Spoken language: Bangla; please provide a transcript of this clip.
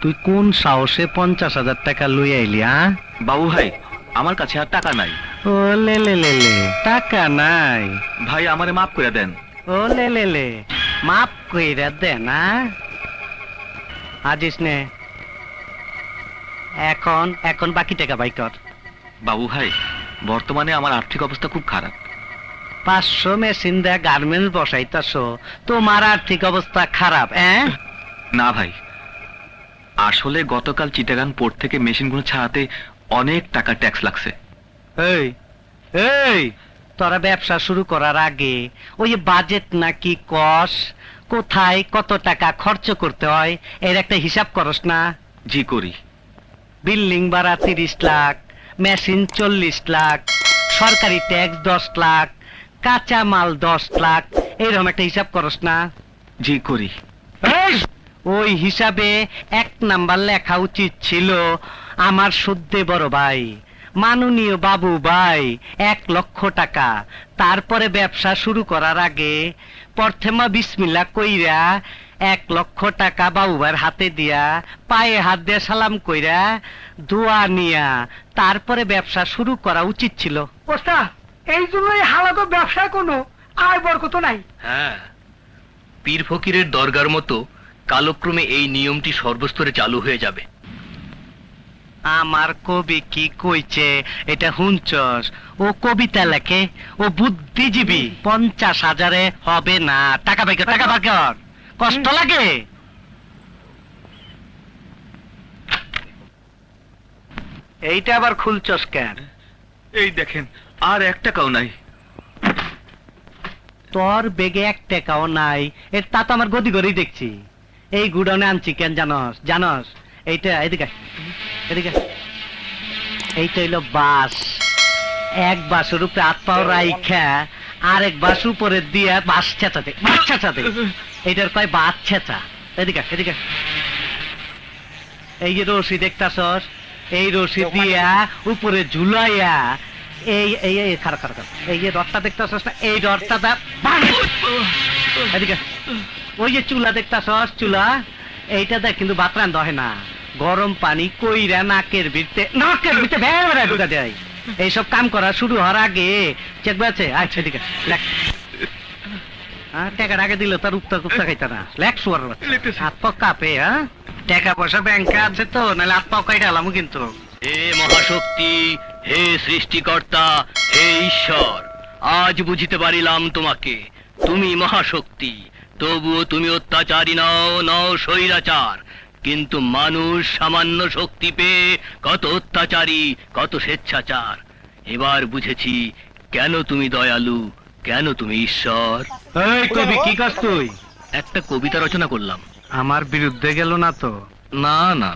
তুই কোন সাহসে 50,000 টাকা লই আইলি? বাবু ভাই, আমার কাছে আর টাকা নাই। ও লে লে লে লে, টাকা নাই? ভাই আমারে মাফ করে দেন। ও লে লে লে, মাপ কইরা দে না। আজিস নে, এখন এখন বাকি টাকা বাই কর। বাবু ভাই, বর্তমানে আমার আর্থিক অবস্থা খুব খারাপ। 500 মেশিন দেয়া গার্মেন্টস বসাইতাছো, তোমার আর্থিক অবস্থা খারাপ? না ভাই, আসলে গতকাল চিটাগাং পোর্ট থেকে মেশিনগুলো ছাড়াতে অনেক টাকা ট্যাক্স লাগছে। এই এই, তোরা ব্যবসা শুরু করার আগে ওই বাজেট নাকি কস, কোথায় কত টাকা খরচ করতে হয় এর একটা হিসাব করস না? জি করি। বিল্ডিং ভাড়া 30 লাখ, মেশিন 40 লাখ, সরকারি ট্যাক্স 10 লাখ, কাঁচা মাল 10 লাখ, এইরকম একটা হিসাব করস না? জি করি। ওই হিসাবে 1 নাম্বার লেখা উচিত ছিল আমার শুদ্ধে বড় ভাই, মাননীয় বাবু ভাই, 1 লক্ষ টাকা। তারপরে ব্যবসা শুরু করার আগে প্রথমে বিসমিল্লাহ কইরা 1 লক্ষ টাকা বাবু ভাইয়ের হাতে দিয়া পায়ে হাত দিয়ে সালাম কইরা দোয়া নিয়া তারপরে ব্যবসা শুরু করা উচিত ছিল। ওস্তাদ, এই জন্যই হালাত ব্যবসায় কোনো আয় বরকত নাই। হ্যাঁ, পীর ফকিরের দরগার মতো কালক্রমে এই নিয়মটি সর্বস্তরে চালু হয়ে যাবে। আমার কবি কি কইছে এটা হুনছস? ও কবিতা লেখে, ও বুদ্ধিজীবী। 50,000-এ হবে না। টাকা পাই কর, টাকা পাই কর, কষ্ট লাগে। এইটা আবার খুলছস কেন? এই দেখেন, আর 1 টাকাও নাই। তোর বেগে 1 টাকাও নাই, এর তা তো আমার গদি গড়েই দেখছি। এই গুডাউনে আনছি কেন জানস? জানস এইটা, এদিকে এদিকে, এইটা হইলো বাস। 1 বাসের উপরে হাত পাও রাইখা আরেক বাস উপরে দিয়া বাস ছেঁচাতে, বাস ছেঁচাতে, এইটার কয় বাস ছেঁচা। এদিকে এদিকে, এই যে রশি দেখতাছস, এই রশি দিয়া উপরে ঝুলাইয়া এই এই এই খারাপ খারাপ, এই যে রডটা দেখতাছস না, এই রডটা দা এদিকে। ওই যে চুলা দেখতাছস, চুলা এইটা দেখ, কিন্তু ভাত রান্ধা হয় না। গরম পানি কইরা নাকের ভিতরে ভেড়া ঢুকা দেয়। এইসব কাম করা শুরু হওয়ার আগে চেক আছে। আচ্ছা ঠিক আছে, লেখ। টাকার আগে দিল তার উত্তর কুপ্তা খাইতা না। লেখ শুয়ার হাত পা কাঁপে। টাকা পয়সা ব্যাংকে আছে তো, নাহলে হাত পা কাইটা আলামু কিন্তু। হে মহাশক্তি, হে সৃষ্টিকর্তা, হে ঈশ্বর, আজ বুঝিতে পারিলাম তোমাকে। তুমি মহাশক্তি, তবুও তুমি অত্যাচারী নও, নও স্বৈরাচার। কিন্তু মানুষ সামান্য শক্তি পেয়ে কত অত্যাচারী, কত স্বেচ্ছাচার। এবার বুঝেছি কেন তুমি দয়ালু, কেন তুমি ঈশ্বর। এই কবি, কি করছ তুই? একটা কবিতা রচনা করলাম। আমার বিরুদ্ধে গেল না তো? না না,